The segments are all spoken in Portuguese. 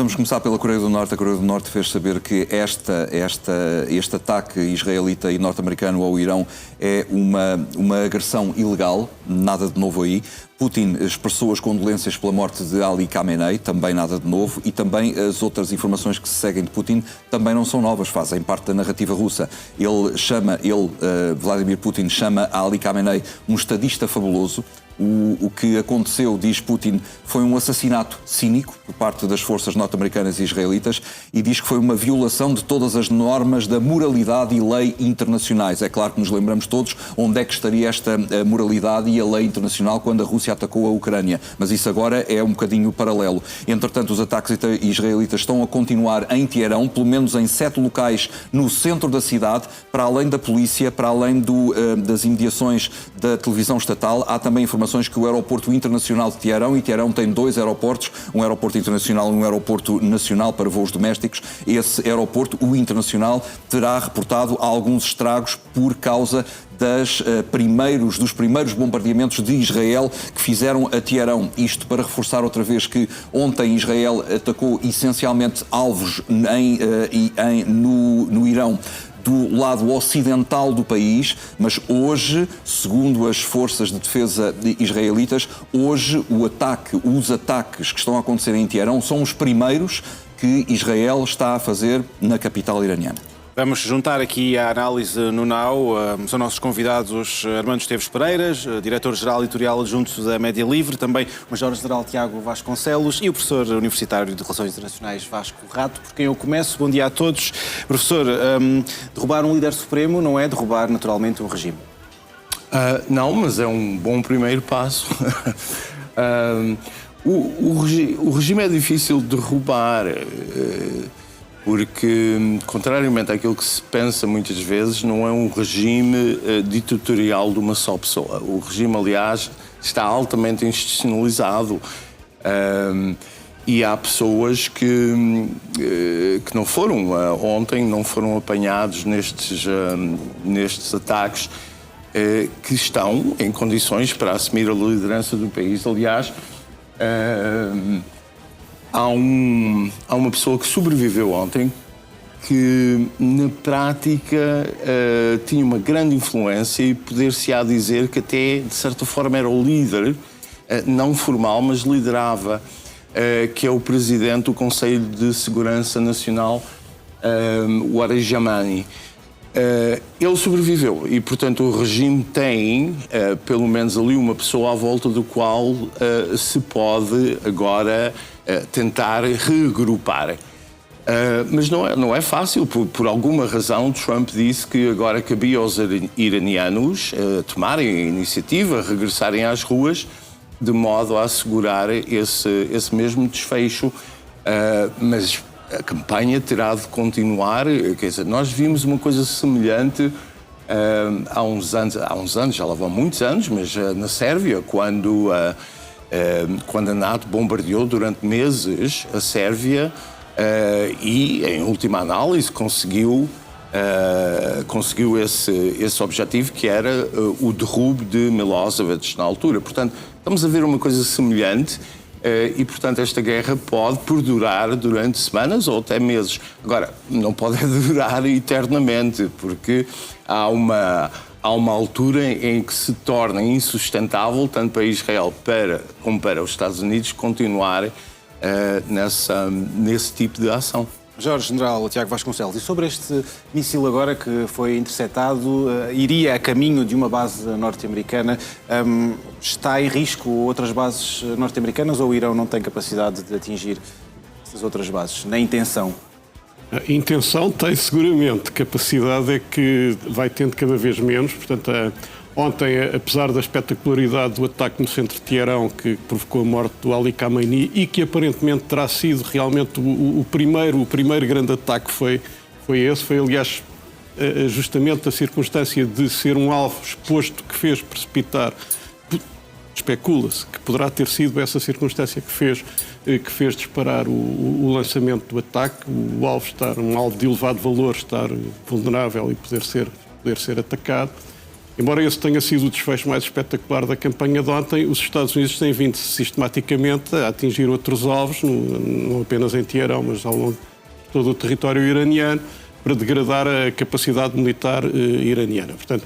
Vamos começar pela Coreia do Norte. A Coreia do Norte fez saber que este ataque israelita e norte-americano ao Irão é uma agressão ilegal, nada de novo aí. Putin expressou as condolências pela morte de Ali Khamenei, também nada de novo, e também as outras informações que se seguem de Putin também não são novas, fazem parte da narrativa russa. Vladimir Putin chama Ali Khamenei um estadista fabuloso. O que aconteceu, diz Putin, foi um assassinato cínico por parte das forças norte-americanas e israelitas e diz que foi uma violação de todas as normas da moralidade e lei internacionais. É claro que nos lembramos todos onde é que estaria esta moralidade e a lei internacional quando a Rússia atacou a Ucrânia, mas isso agora é um bocadinho paralelo. Entretanto, os ataques israelitas estão a continuar em Teherão, pelo menos em 7 locais no centro da cidade, para além da polícia, para além das imediações da televisão estatal. Há também informações que o aeroporto internacional de Teherão, e Teherão tem 2 aeroportos, um aeroporto internacional e um aeroporto nacional para voos domésticos. Esse aeroporto, o internacional, terá reportado alguns estragos por causa dos primeiros bombardeamentos de Israel que fizeram a Teherão. Isto para reforçar outra vez que ontem Israel atacou essencialmente alvos no Irão, do lado ocidental do país, mas hoje, segundo as forças de defesa israelitas, hoje os ataques que estão a acontecer em Teherão são os primeiros que Israel está a fazer na capital iraniana. Vamos juntar aqui a análise no Now. São nossos convidados Armando Esteves Pereiras, diretor-geral editorial adjunto da Média Livre, também o Major-General Tiago Vasconcelos e o professor universitário de Relações Internacionais Vasco Rato, por quem eu começo. Bom dia a todos. Professor, derrubar um líder supremo não é derrubar naturalmente um regime? Não, mas é um bom primeiro passo. O regime é difícil de derrubar, porque, contrariamente àquilo que se pensa muitas vezes, não é um regime ditatorial de uma só pessoa. O regime, aliás, está altamente institucionalizado. E há pessoas que não foram, ontem, não foram apanhados nestes ataques, que estão em condições para assumir a liderança do país. Aliás, há uma pessoa que sobreviveu ontem que, na prática, tinha uma grande influência e poder-se-á dizer que até, de certa forma, era o líder, não formal, mas liderava, que é o presidente do Conselho de Segurança Nacional, o Arejamani. Ele sobreviveu e, portanto, o regime tem, pelo menos ali, uma pessoa à volta do qual se pode agora tentar reagrupar. Mas não é fácil. Por alguma razão, Trump disse que agora cabia aos iranianos tomarem a iniciativa, regressarem às ruas, de modo a assegurar esse mesmo desfecho. Mas a campanha terá de continuar. Quer dizer, nós vimos uma coisa semelhante há uns anos, já lá vão muitos anos, mas na Sérvia, quando a NATO bombardeou durante meses a Sérvia e, em última análise, conseguiu esse objetivo, que era o derrubo de Milosevic na altura. Portanto, estamos a ver uma coisa semelhante. E, portanto, esta guerra pode perdurar durante semanas ou até meses. Agora, não pode durar eternamente, porque há uma altura em que se torna insustentável, tanto para Israel como para os Estados Unidos, continuar nesse tipo de ação. Major-General Tiago Vasconcelos, e sobre este míssil agora que foi interceptado, iria a caminho de uma base norte-americana, está em risco outras bases norte-americanas ou o Irão não tem capacidade de atingir essas outras bases, na intenção? A intenção tem seguramente, capacidade é que vai tendo cada vez menos, portanto, ontem, apesar da espetacularidade do ataque no centro de Teherão, que provocou a morte do Ali Khamenei e que aparentemente terá sido realmente o primeiro grande ataque, foi aliás justamente a circunstância de ser um alvo exposto que fez precipitar. Especula-se que poderá ter sido essa circunstância que fez disparar o lançamento do ataque, o alvo estar, um alvo de elevado valor, estar vulnerável e poder ser atacado. Embora esse tenha sido o desfecho mais espetacular da campanha de ontem, os Estados Unidos têm vindo sistematicamente a atingir outros alvos, não apenas em Teherão, mas ao longo de todo o território iraniano, para degradar a capacidade militar iraniana. Portanto,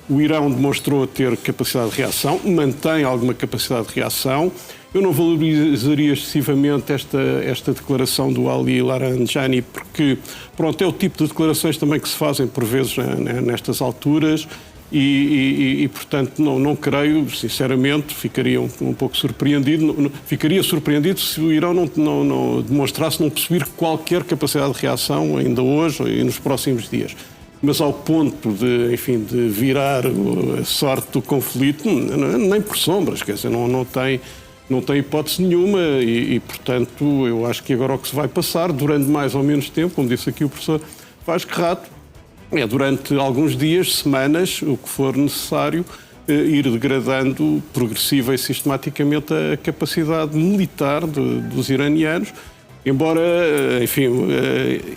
o Irão demonstrou ter capacidade de reação, mantém alguma capacidade de reação. Eu não valorizaria excessivamente esta declaração do Ali Laranjani, porque, pronto, é o tipo de declarações também que se fazem por vezes nestas alturas e portanto, não creio, sinceramente, ficaria um pouco surpreendido. Ficaria surpreendido se o Irão não demonstrasse não possuir qualquer capacidade de reação ainda hoje e nos próximos dias. Mas ao ponto de virar a sorte do conflito, nem por sombras, quer dizer, não tem hipótese nenhuma e, portanto, eu acho que agora o que se vai passar, durante mais ou menos tempo, como disse aqui o professor Vasco Rato, é durante alguns dias, semanas, o que for necessário, ir degradando progressiva e sistematicamente a capacidade militar dos iranianos. Embora,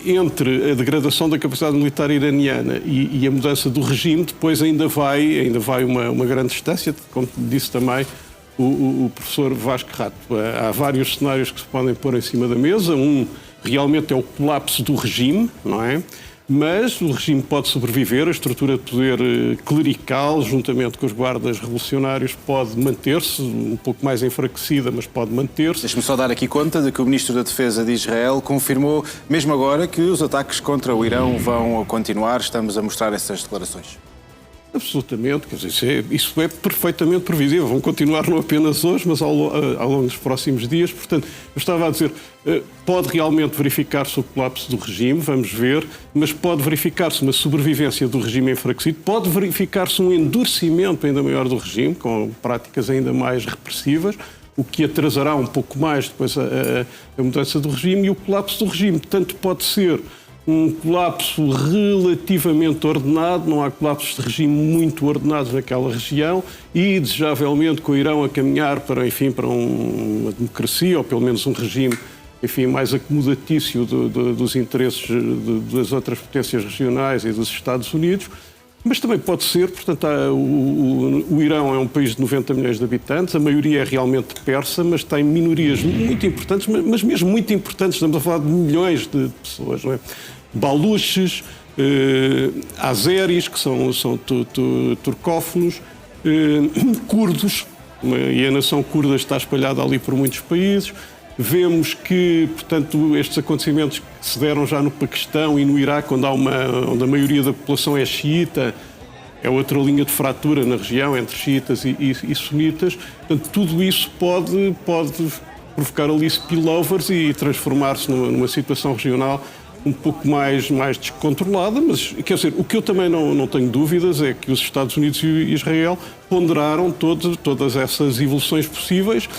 entre a degradação da capacidade militar iraniana e a mudança do regime, depois ainda vai uma grande distância, como disse também o professor Vasco Rato. Há vários cenários que se podem pôr em cima da mesa. Um, realmente, é o colapso do regime, não é? Mas o regime pode sobreviver, a estrutura de poder clerical, juntamente com os guardas revolucionários, pode manter-se, um pouco mais enfraquecida, mas pode manter-se. Deixe-me só dar aqui conta de que o Ministro da Defesa de Israel confirmou, mesmo agora, que os ataques contra o Irão vão continuar. Estamos a mostrar essas declarações. Absolutamente, quer dizer, isso é perfeitamente previsível. Vão continuar não apenas hoje, mas ao longo dos próximos dias. Portanto, eu estava a dizer, pode realmente verificar-se o colapso do regime, vamos ver, mas pode verificar-se uma sobrevivência do regime enfraquecido, pode verificar-se um endurecimento ainda maior do regime, com práticas ainda mais repressivas, o que atrasará um pouco mais depois a mudança do regime, e o colapso do regime, tanto pode ser um colapso relativamente ordenado, não há colapsos de regime muito ordenados naquela região e, desejavelmente, com o Irão a caminhar para uma democracia, ou pelo menos um regime mais acomodatício dos interesses das outras potências regionais e dos Estados Unidos. Mas também pode ser, portanto, o Irão é um país de 90 milhões de habitantes, a maioria é realmente persa, mas tem minorias muito importantes, mas mesmo muito importantes, estamos a falar de milhões de pessoas, não é? Baluches, azeris, que são turcófonos, curdos, e a nação curda está espalhada ali por muitos países. Vemos que, portanto, estes acontecimentos que se deram já no Paquistão e no Iraque, onde a maioria da população é xiita, é outra linha de fratura na região entre xiitas e sunitas. Portanto, tudo isso pode provocar ali spillovers e transformar-se numa situação regional um pouco mais descontrolada, mas, quer dizer, o que eu também não tenho dúvidas é que os Estados Unidos e Israel ponderaram todas essas evoluções possíveis,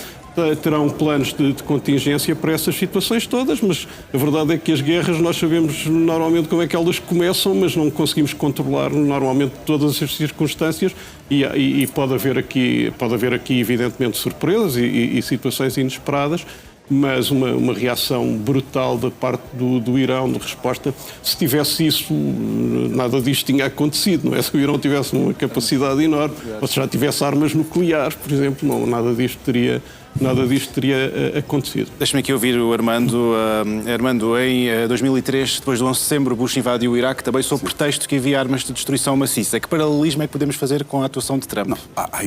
terão planos de contingência para essas situações todas, mas a verdade é que as guerras nós sabemos normalmente como é que elas começam, mas não conseguimos controlar normalmente todas as circunstâncias e pode haver aqui evidentemente surpresas e situações inesperadas, mas uma reação brutal da parte do Irão de resposta. Se tivesse isso, nada disto tinha acontecido, não é? Se o Irão tivesse uma capacidade enorme, ou se já tivesse armas nucleares, por exemplo, nada disto teria acontecido. Deixa-me aqui ouvir o Armando. Armando, em 2003, depois do 11 de setembro, Bush invadiu o Iraque também sob pretexto que havia armas de destruição maciça. Que paralelismo é que podemos fazer com a atuação de Trump? Não, há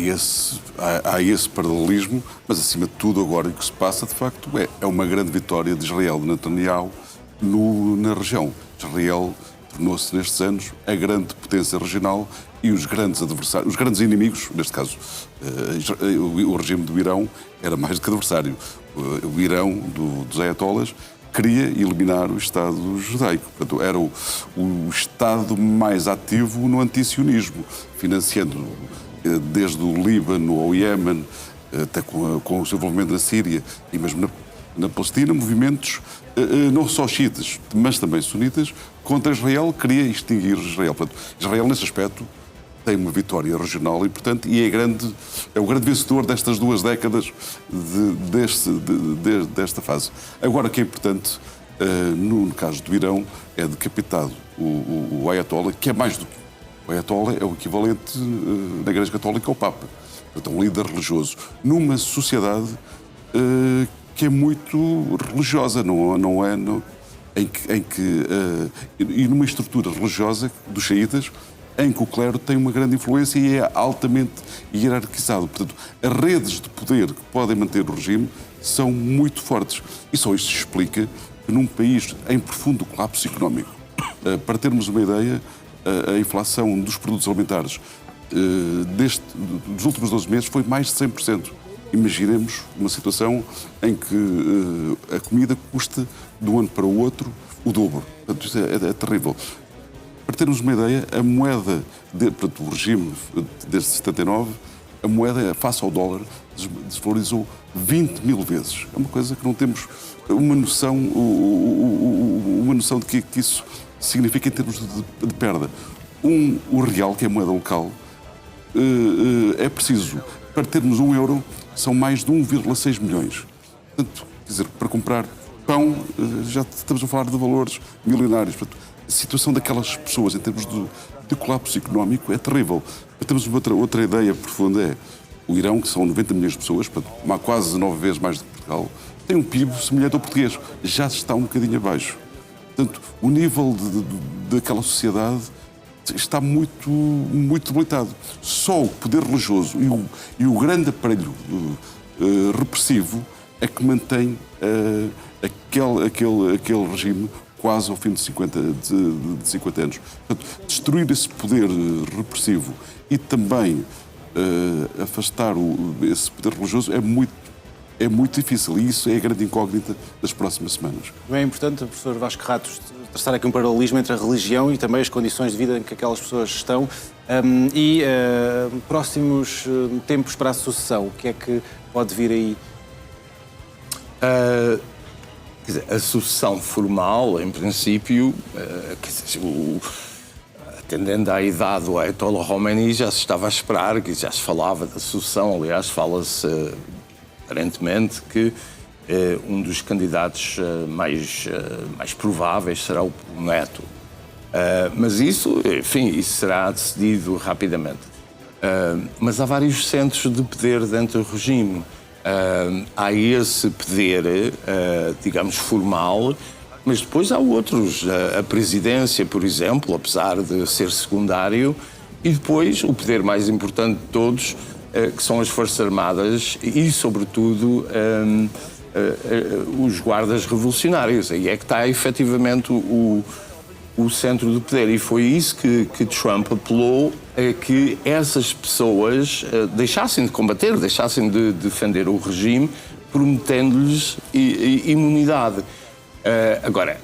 esse paralelismo, mas acima de tudo agora o que se passa, de facto, é uma grande vitória de Israel, de Netanyahu, na região. Israel tornou-se nestes anos a grande potência regional e os grandes adversários, os grandes inimigos, neste caso, o regime do Irão era mais do que adversário. O Irão, dos ayatollahs, queria eliminar o Estado judaico. Portanto, era o Estado mais ativo no antisionismo, financiando desde o Líbano ao Iémen, até com o seu envolvimento na Síria e mesmo na Palestina, movimentos não só xiitas, mas também sunitas, contra Israel, queria extinguir Israel. Portanto, Israel, nesse aspecto, tem uma vitória regional e, portanto, é o grande vencedor destas 2 décadas desta fase. Agora, o que é importante, no caso do Irão, é decapitado o Ayatollah, que é mais do que O Ayatollah é o equivalente na Igreja Católica ao Papa. Portanto, é um líder religioso. Numa sociedade que é muito religiosa, e numa estrutura religiosa dos xiitas, em que o clero tem uma grande influência e é altamente hierarquizado. Portanto, as redes de poder que podem manter o regime são muito fortes. E só isto explica que num país em profundo colapso económico, para termos uma ideia, a inflação dos produtos alimentares dos últimos 12 meses foi mais de 100%. Imaginemos uma situação em que a comida custa de um ano para o outro o dobro. Portanto, isto é terrível. Para termos uma ideia, a moeda, portanto, o regime desde 79, a moeda face ao dólar desvalorizou 20 mil vezes. É uma coisa que não temos uma noção de que isso significa em termos de perda. O real, que é a moeda local, é preciso, para termos €1, são mais de 1,6 milhões. Portanto, quer dizer, para comprar pão, já estamos a falar de valores milionários. Portanto, a situação daquelas pessoas em termos de colapso económico é terrível. Temos outra ideia profunda, é o Irão, que são 90 milhões de pessoas, portanto, quase 9 vezes mais do que Portugal, tem um PIB semelhante ao português, já está um bocadinho abaixo. Portanto, o nível daquela sociedade está muito, muito debilitado. Só o poder religioso e o grande aparelho repressivo é que mantém aquele regime quase ao fim de 50 anos. Portanto, destruir esse poder repressivo e também afastar esse poder religioso é muito difícil, e isso é a grande incógnita das próximas semanas. É importante, professor Vasco Ratos, traçar aqui um paralelismo entre a religião e também as condições de vida em que aquelas pessoas estão e próximos tempos para a sucessão. O que é que pode vir aí? Quer dizer, a sucessão formal, em princípio, atendendo à idade do Ayatollah Khomeini, já se estava a esperar, que já se falava da sucessão. Aliás, fala-se aparentemente que um dos candidatos mais prováveis será o neto. Mas isso, enfim, isso será decidido rapidamente. Mas há vários centros de poder dentro do regime. Há esse poder, digamos, formal, mas depois há outros. A presidência, por exemplo, apesar de ser secundário, e depois o poder mais importante de todos, que são as Forças Armadas e, sobretudo, os guardas revolucionários. Aí é que está, efetivamente, o centro do poder. E foi isso que Trump apelou a que essas pessoas deixassem de combater, deixassem de defender o regime, prometendo-lhes imunidade. Agora,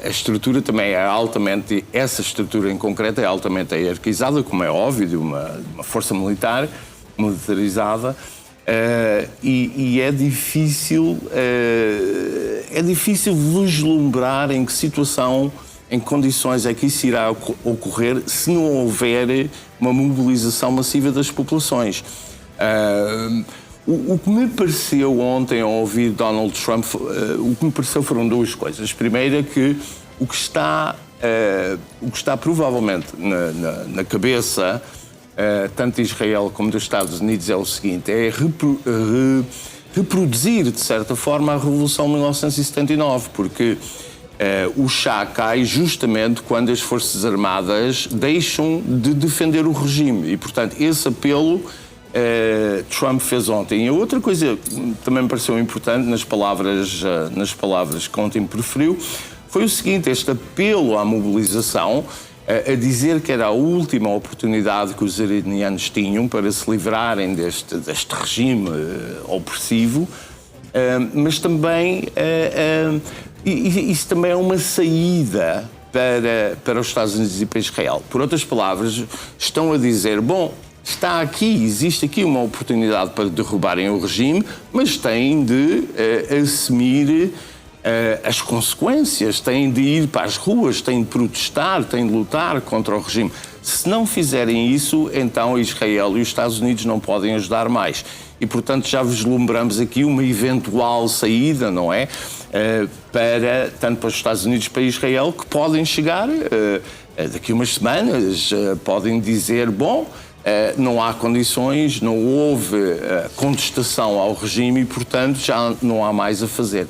a estrutura também é altamente, essa estrutura em concreto é altamente hierarquizada, como é óbvio, de uma força militarizada, e é difícil vislumbrar em que situação, em que condições é que isso irá ocorrer se não houver uma mobilização massiva das populações. O que me pareceu ontem ao ouvir Donald Trump, o que me pareceu foram duas coisas. Primeiro é que o que está provavelmente na cabeça tanto de Israel como dos Estados Unidos é o seguinte, é reproduzir, de certa forma, a Revolução de 1979, porque o Shah cai justamente quando as Forças Armadas deixam de defender o regime e, portanto, esse apelo Trump fez ontem. E a outra coisa que também me pareceu importante nas palavras que ontem preferiu foi o seguinte, este apelo à mobilização, a dizer que era a última oportunidade que os iranianos tinham para se livrarem deste regime opressivo, mas também isso também é uma saída para os Estados Unidos e para Israel. Por outras palavras, estão a dizer, bom, existe aqui uma oportunidade para derrubarem o regime, mas têm de assumir as consequências, têm de ir para as ruas, têm de protestar, têm de lutar contra o regime. Se não fizerem isso, então Israel e os Estados Unidos não podem ajudar mais. E, portanto, já vislumbramos aqui uma eventual saída, não é? Tanto para os Estados Unidos como para Israel, que podem chegar daqui a umas semanas, podem dizer, bom, não há condições, não houve contestação ao regime e, portanto, já não há mais a fazer.